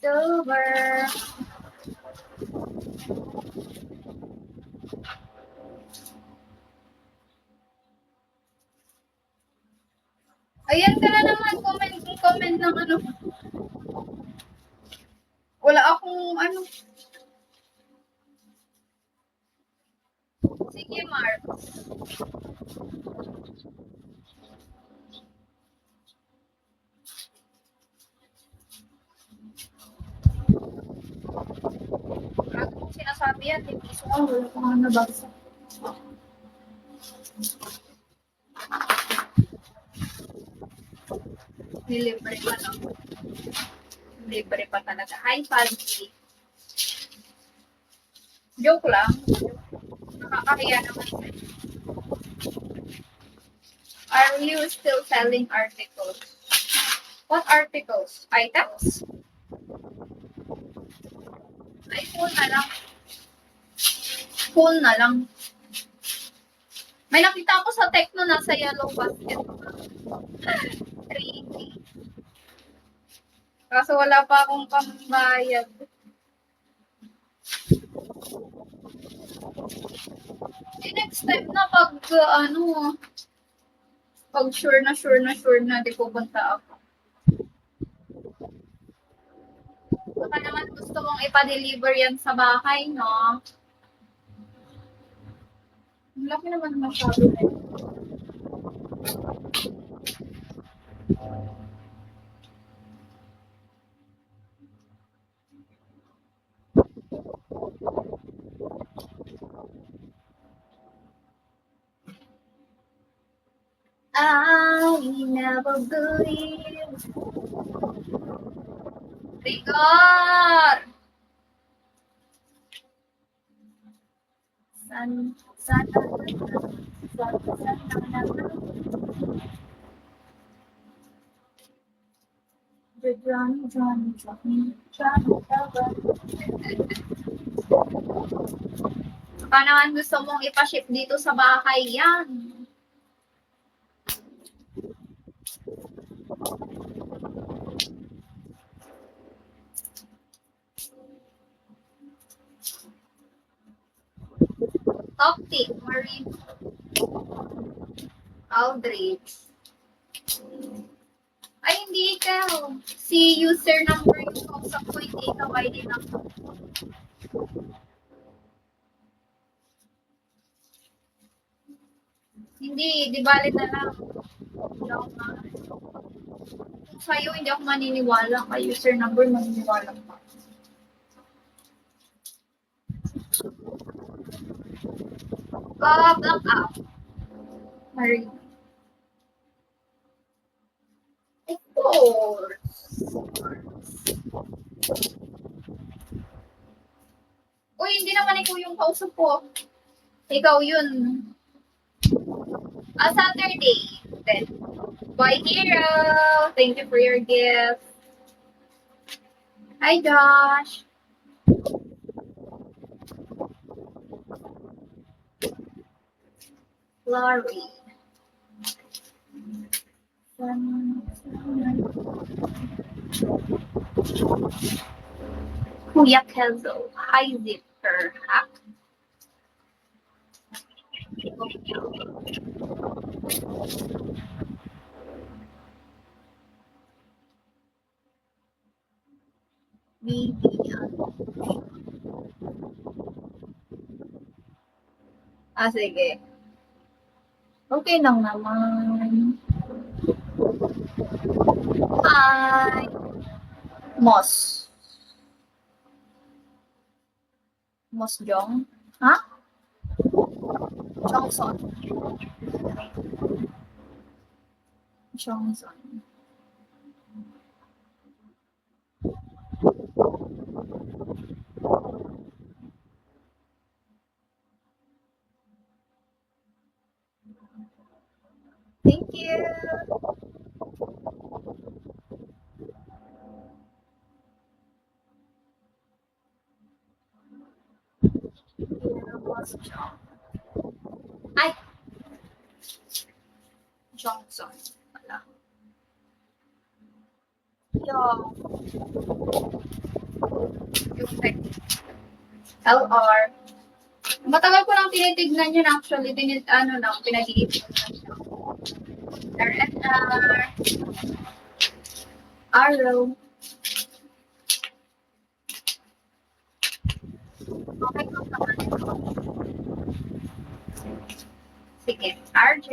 Silver. Ayan ka na naman, comment ng ano. Wala akong ano. Sige, Mark. Lagi kong sinasabi yan, hindi so wala ko nga nabasa. Nilibre pa lang. Libre pa talaga. Hi, Fancy. Joke lang. Nakakahiya naman. Are you still selling articles? What articles? Items? Ay, phone na lang. Phone na lang. May nakita ko sa Tecno nasa yellow basket. 3K. Kaso wala pa akong pambayad. Next time na pag pag sure na di pupunta ako. Baka naman gusto mong ipa-deliver yan sa bahay, no? Ang laki naman masyado na yun. I never believe. Rigor! Sana. Johnny. Baka naman gusto mong ipaship dito sa bahay yan. Optic, Marine. Aldrich. Ay, hindi ikaw. Si user number yung kausap ko, hindi ikaw ID number. Hindi, di bali na lang. Kung sa'yo, hindi ako maniniwala. Kay user number, maniniwala pa. Black out. Marine. Of course. Uy, hindi naman ikaw yung kausap ko. Ikaw yun. Saturday. Then, bye, Hero. Thank you for your gift. Hi, Josh. Laurie. Kuya Kelso. Hi, Zipper. Hack. Sige. Okay lang naman. Hi. Moss Jong? Ha? Johnson. Thank you. Ay! Johnson. Wala. Yo. Yung LR. Matagal ko lang tinitignan yun actually. Pinag-iipon na siya. RNR. Arrow. Okay ko naman. Sige. RJ.